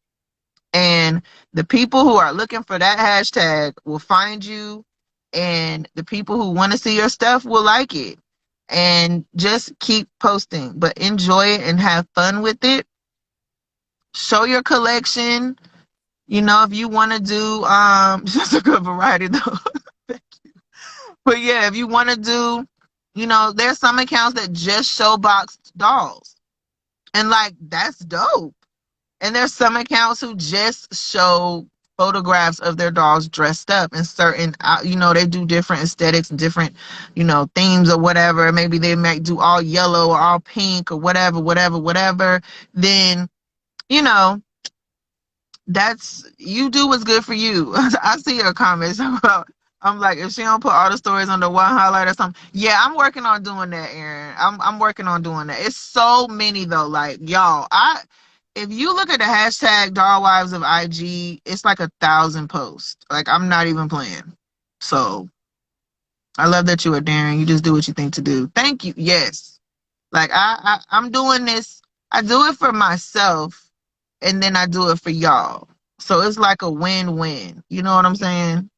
And the people who are looking for that hashtag will find you, and the people who want to see your stuff will like it. And just keep posting, but enjoy it and have fun with it. Show your collection. You know, if you want to do just a good variety though. But yeah, if you want to do, there's some accounts that just show boxed dolls. And like, that's dope. And there's some accounts who just show photographs of their dogs dressed up in certain, they do different aesthetics and different, themes or whatever. Maybe they might do all yellow or all pink or whatever, whatever, whatever. Then, you know, that's you do what's good for you. I see your comments about. I'm like, if she don't put all the stories under one highlight or something, yeah, I'm working on doing that, Aaron. I'm working on doing that. It's so many though. Like y'all, if you look at the hashtag Doll Wives of IG, it's like 1,000 posts. Like I'm not even playing. So I love that you are daring. You just do what you think to do. Thank you. Yes. Like I'm doing this. I do it for myself, and then I do it for y'all. So it's like a win-win. You know what I'm saying?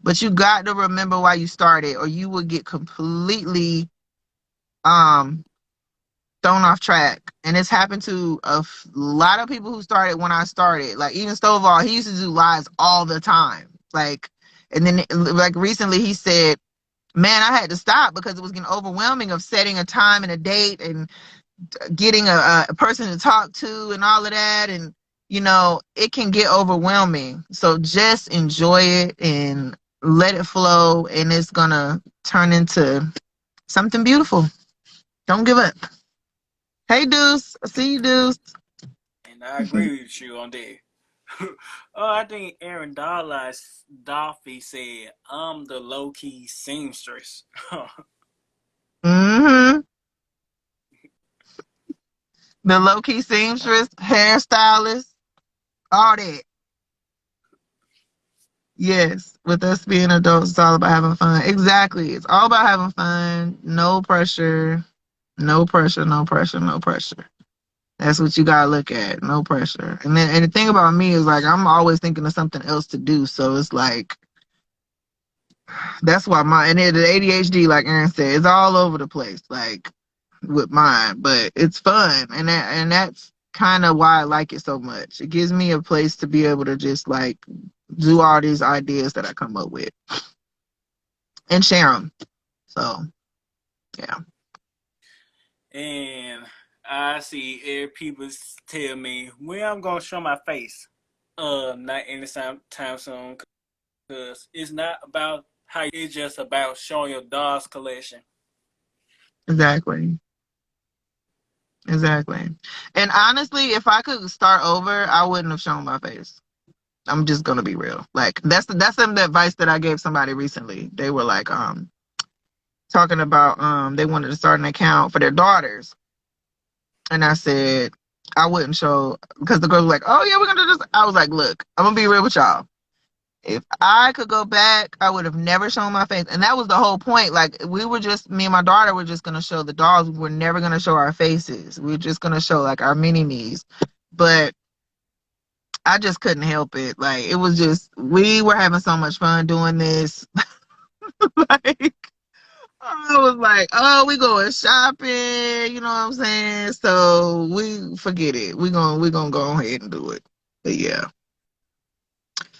But you got to remember why you started, or you will get completely um thrown off track. And it's happened to lot of people who started when I started. Like even Stovall, he used to do lives all the time. Like, and then like recently he said, "Man, I had to stop because it was getting overwhelming of setting a time and a date and getting a person to talk to and all of that, and it can get overwhelming. So just enjoy it and let it flow, and it's gonna turn into something beautiful. Don't give up. Hey Deuce, I see you, Deuce. And I agree with you on that. Oh, I think Aaron Dollies Dolphy said, "I'm the low key seamstress." Mm-hmm. The low-key seamstress, hairstylist, all that. Yes, with us being adults, it's all about having fun. Exactly. It's all about having fun. No pressure. No pressure, no pressure, no pressure. That's what you gotta look at. No pressure. And the thing about me is like I'm always thinking of something else to do. So it's like that's why and the ADHD, like Aaron said, is all over the place, like with mine. But it's fun, and that's kind of why I like it so much. It gives me a place to be able to just like do all these ideas that I come up with and share them. So yeah. And I see every people tell me when I'm gonna show my face. Not anytime soon, because it's not about how it's just about showing your dog's collection. Exactly. Exactly. And honestly, if I could start over, I wouldn't have shown my face. I'm just gonna be real. Like that's some of the advice that I gave somebody recently. They were like talking about they wanted to start an account for their daughters. And I said I wouldn't show because the girl was like, "Oh yeah, we're gonna do this." I was like, "Look, I'm gonna be real with y'all. If I could go back, I would have never shown my face. And that was the whole point. Like, we were just, me and my daughter were just going to show the dolls. We were never going to show our faces. We were just going to show like our mini me's. But I just couldn't help it. Like, it was just, we were having so much fun doing this. Like, I was like, oh, we going shopping. You know what I'm saying? So we forget it. We gonna go ahead and do it. But yeah,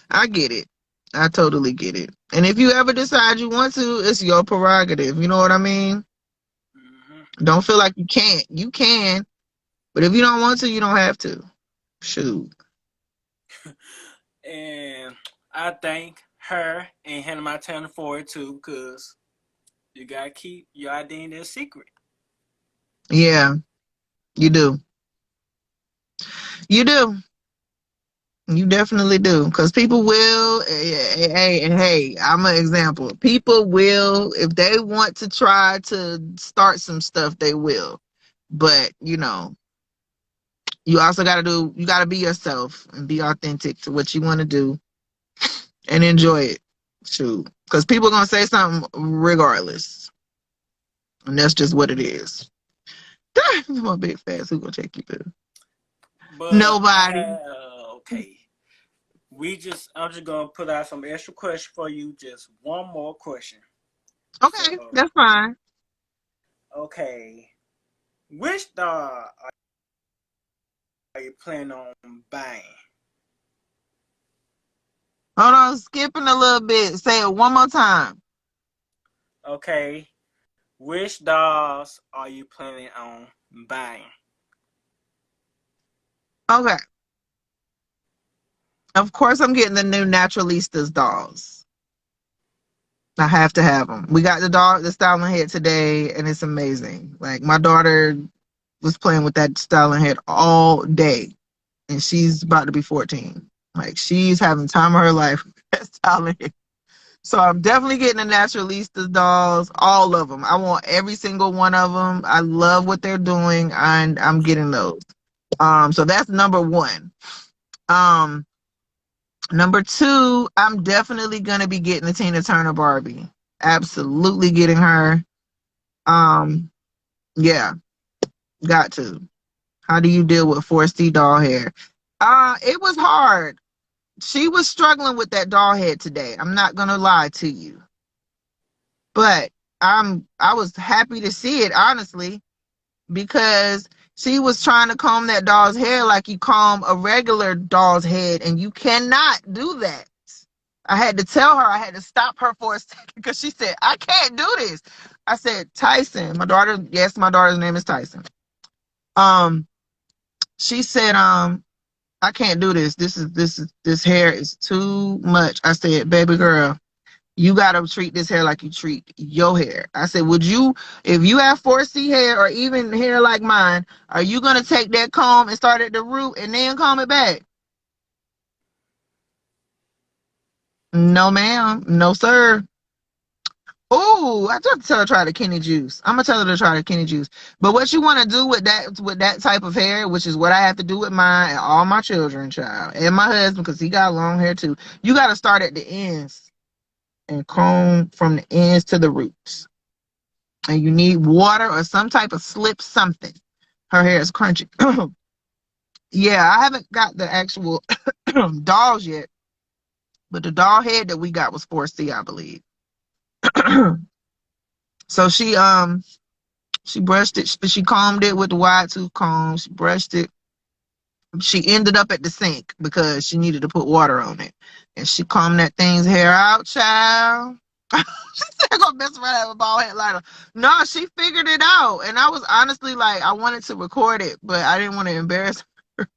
I get it. I totally get it. And if you ever decide you want to, it's your prerogative. You know what I mean? Hmm. Don't feel like you can't. You can. But if you don't want to, you don't have to. Shoot. And I thank her and Hannah Montana for it too, because you gotta keep your identity a secret. Yeah, you do. You do. You definitely do. Because people will, hey, I'm an example. People will, if they want to try to start some stuff, they will. But, you also got to you got to be yourself and be authentic to what you want to do and enjoy it. Shoot. Because people going to say something regardless. And that's just what it is. I'm a big fast. Who going to take you through? But I Nobody. had okay. I'm just gonna put out some extra question for you. Just one more question. Okay, So that's fine. okay, which dog are you planning on buying? Hold on, skipping a little bit. Say it one more time. Okay, which dogs are you planning on buying? Okay. Of course, I'm getting the new Naturalistas dolls. I have to have them. We got the styling head today, and it's amazing. Like, my daughter was playing with that styling head all day, and she's about to be 14. Like, she's having time of her life with that styling head. So I'm definitely getting the Naturalistas dolls, all of them. I want every single one of them. I love what they're doing, and I'm getting those. So that's number one. Um, Number two, I'm definitely gonna be getting the Tina Turner Barbie. Absolutely getting her. Um, yeah, got to. How do you deal with 4C doll hair? It was hard. She was struggling with that doll head today. I'm not gonna lie to you. But I was happy to see it, honestly, because she was trying to comb that doll's hair like you comb a regular doll's head, and you cannot do that. I had to tell her, I had to stop her for a second because she said, I can't do this. I said, Tyson, my daughter, yes, my daughter's name is Tyson. Um, she said, I can't do this. This hair is too much. I said, baby girl, you gotta treat this hair like you treat your hair. I said, would you, if you have 4C hair or even hair like mine, are you gonna take that comb and start at the root and then comb it back? No, ma'am. No, sir. Oh, I just tell her to try the Kenny juice. I'm gonna tell her to try the Kenny juice. But what you want to do with that type of hair, which is what I have to do with mine and all my children, child, and my husband, because he got long hair too. You got to start at the ends and comb from the ends to the roots. And you need water or some type of slip something. Her hair is crunchy. Yeah, I haven't got the actual dolls yet, but the doll head that we got was 4C, I believe. So she brushed it. She combed it with the wide tooth comb. She brushed it. She ended up at the sink because she needed to put water on it. And she combed that thing's hair out, child. She said, I'm gonna mess around and have a bald head lighter. No, she figured it out. And I was honestly like, I wanted to record it, but I didn't want to embarrass her.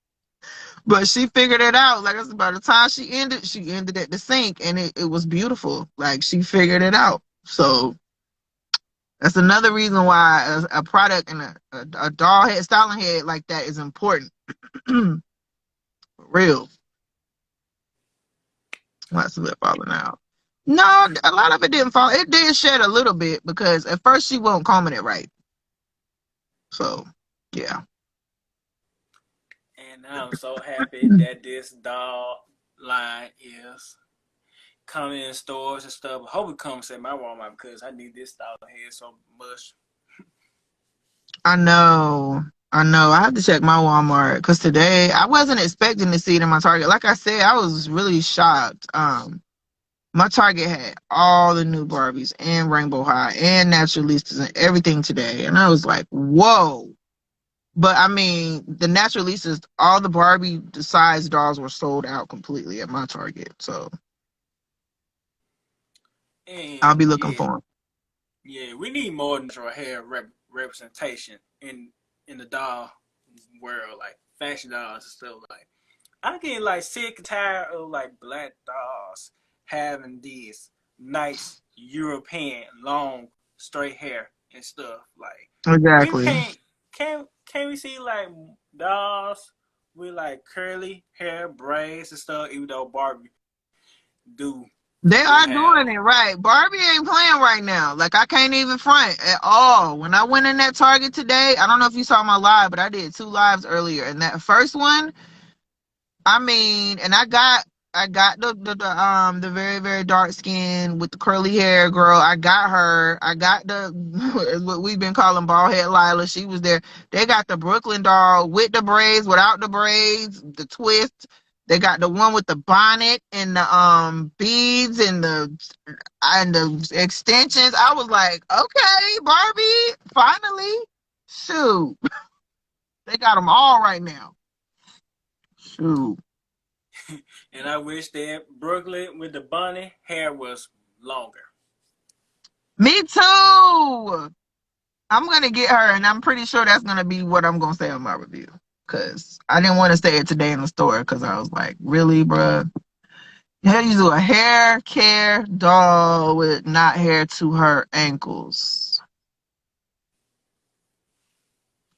But she figured it out. Like I said, by the time she ended at the sink, and it was beautiful. Like, she figured it out. So that's another reason why a product and a doll head, styling head like that is important. For real. Lots of it falling out. No, a lot of it didn't fall. It did shed a little bit because at first she wasn't combing it right. So, yeah. And I'm so happy that this dog line is come in stores and stuff. I hope it comes at my Walmart because I need this dog here so much. I know. I know. I have to check my Walmart because today I wasn't expecting to see it in my Target. Like I said, I was really shocked. My Target had all the new Barbies and Rainbow High and Naturalistas and everything today, and I was like, "Whoa!" But I mean, the Naturalistas, all the Barbie size dolls were sold out completely at my Target, so I'll And be looking yeah, for them. yeah, we need more natural hair representation in the doll world, like fashion dolls and stuff. Like I get like sick and tired of like black dolls having these nice European long straight hair and stuff. Like we Exactly. can't we see like dolls with like curly hair braids and stuff? Even though Barbie do They do are have. doing it right. Barbie ain't playing right now. Like I can't even front at all. When I went in that Target today, I don't know if you saw my live, but I did 2 lives earlier. And that first one, I mean, and I got the very very dark skin with the curly hair girl. I got her. I got the what we've been calling bald head Lila. She was there. They got the Brooklyn doll with the braids, without the braids, the twist. They got the one with the bonnet and the beads and the extensions. I was like, okay, Barbie, finally. Shoot, they got them all right now. Shoot. And I wish that Brooklyn with the bunny hair was longer. Me too. I'm gonna get her, and I'm pretty sure that's gonna be what I'm gonna say on my review. Cause I didn't want to say it today in the store, cause I was like, really, bruh? How do you do a hair care doll with not hair to her ankles?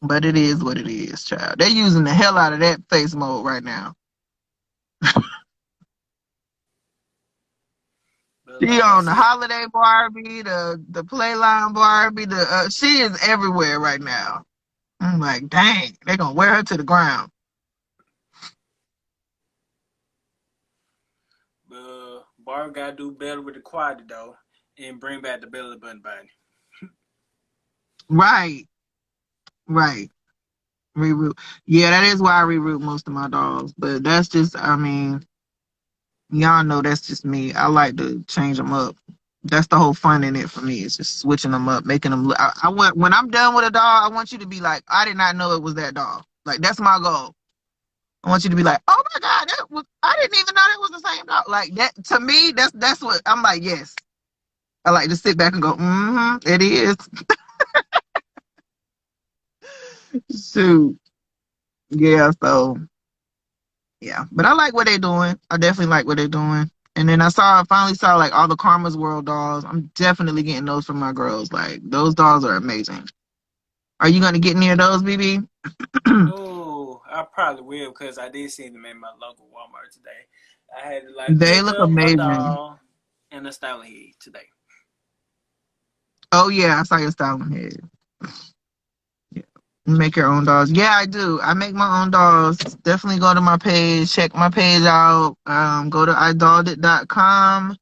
But it is what it is, child. They're using the hell out of that face mode right now. But She like I on the said, holiday Barbie, the playline Barbie, she is everywhere right now. I'm like, dang, they gonna wear her to the ground. Barbie gotta do better with the quality though, and bring back the belly button bunny. Right, right. Reroute. Yeah, that is why I reroute most of my dolls. But that's just, I mean, y'all know that's just me. I like to change them up. That's the whole fun in it for me. It's just switching them up, making them look. I want when I'm done with a doll, I want you to be like, I did not know it was that doll. Like that's my goal. I want you to be like, oh my god, that was. I didn't even know that was the same doll. Like that to me, that's what I'm like. Yes, I like to sit back and go, it is. Shoot, yeah. So yeah, but I like what they're doing. I definitely like what they're doing. And then I finally saw like all the Karma's World dolls. I'm definitely getting those for my girls. Like those dolls are amazing. Are you gonna get any of those, BB? Oh, I probably will because I did see them in my local Walmart today. I had to like They pick look up a amazing. doll and a styling head today. Oh yeah, I saw your styling head. Yeah. You make your own dolls. Yeah, I do. I make my own dolls. Definitely go to my page, check my page out. Go to idolled.com.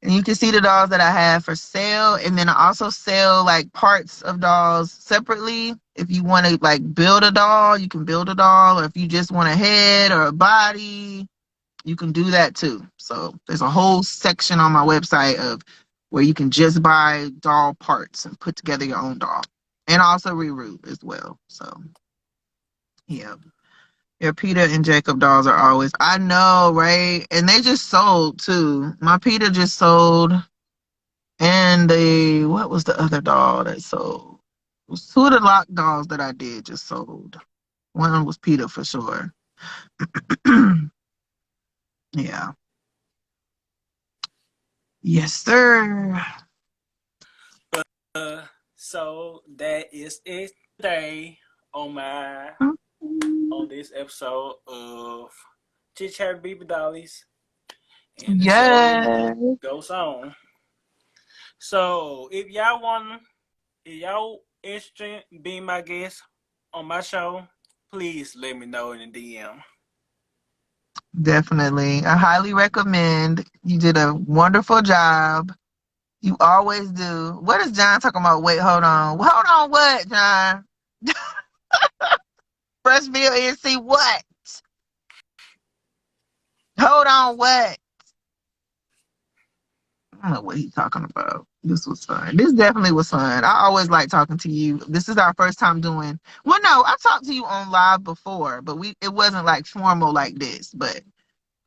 And you can see the dolls that I have for sale. And then I also sell like parts of dolls separately. If you want to like build a doll, you can build a doll. Or if you just want a head or a body, you can do that too. So there's a whole section on my website of where you can just buy doll parts and put together your own doll. And also reroute as well. So yeah. Your Peter and Jacob dolls are always I know, right? And they just sold too. My Peter just sold. And what was the other doll that sold? It was two of the lock dolls that I did just sold. One was Peter for sure. Yeah. Yes, sir. So that is it today on my on this episode of Chit Chat Baby Dollies, and the show Yes. goes on. So if y'all interested in being my guest on my show, please let me know in the DM. Definitely. I highly recommend. You did a wonderful job. You always do. What is John talking about? Wait, hold on. Hold on, what, John? Brushville NC, what? Hold on, what? I don't know what he's talking about. This was fun. This definitely was fun. I always like talking to you. This is our first time doing. Well, no, I talked to you on live before, but it wasn't like formal like this. But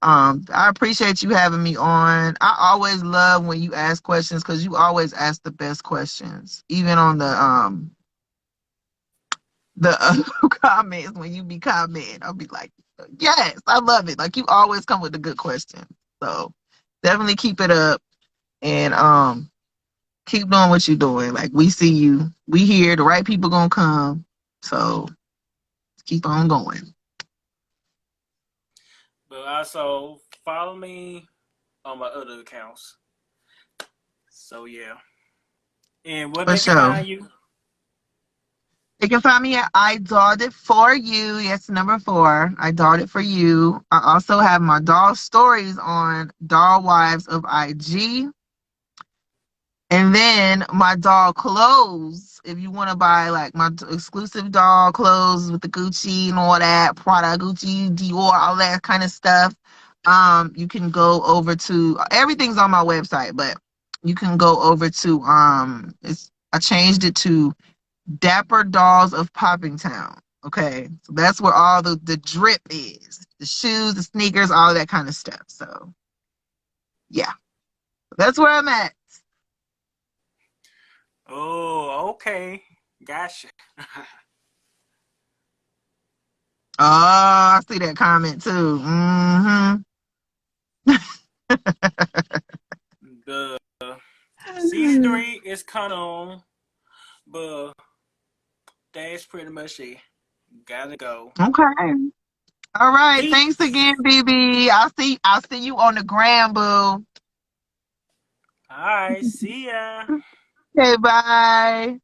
I appreciate you having me on. I always love when you ask questions because you always ask the best questions, even on the comments when you be commenting. I'll be like, yes, I love it. Like you always come with a good question. So definitely keep it up and keep doing what you're doing. Like we see you, we here, the right people gonna come. So keep on going. But also follow me on my other accounts. So yeah. And where For they can sure. find you? You can find me at I Dolled It For You. Yes, number 4. I Dolled It For You. I also have my doll stories on Doll Wives of IG. And then my doll clothes, if you want to buy like my exclusive doll clothes with the Gucci and all that, Prada, Gucci, Dior, all that kind of stuff, you can go over to everything's on my website, but you can go over to I changed it to Dapper Dolls of Poppingtown. Okay, so that's where all the drip is, the shoes, the sneakers, all that kind of stuff. So yeah, that's where I'm at. Oh, okay. Gotcha. Oh, I see that comment too. Mm-hmm. The season 3 is coming on, but that's pretty much it. Gotta go. Okay. All right. Thanks Peace. again, BB. I'll see you on the gram, boo. Alright, see ya. Okay, bye.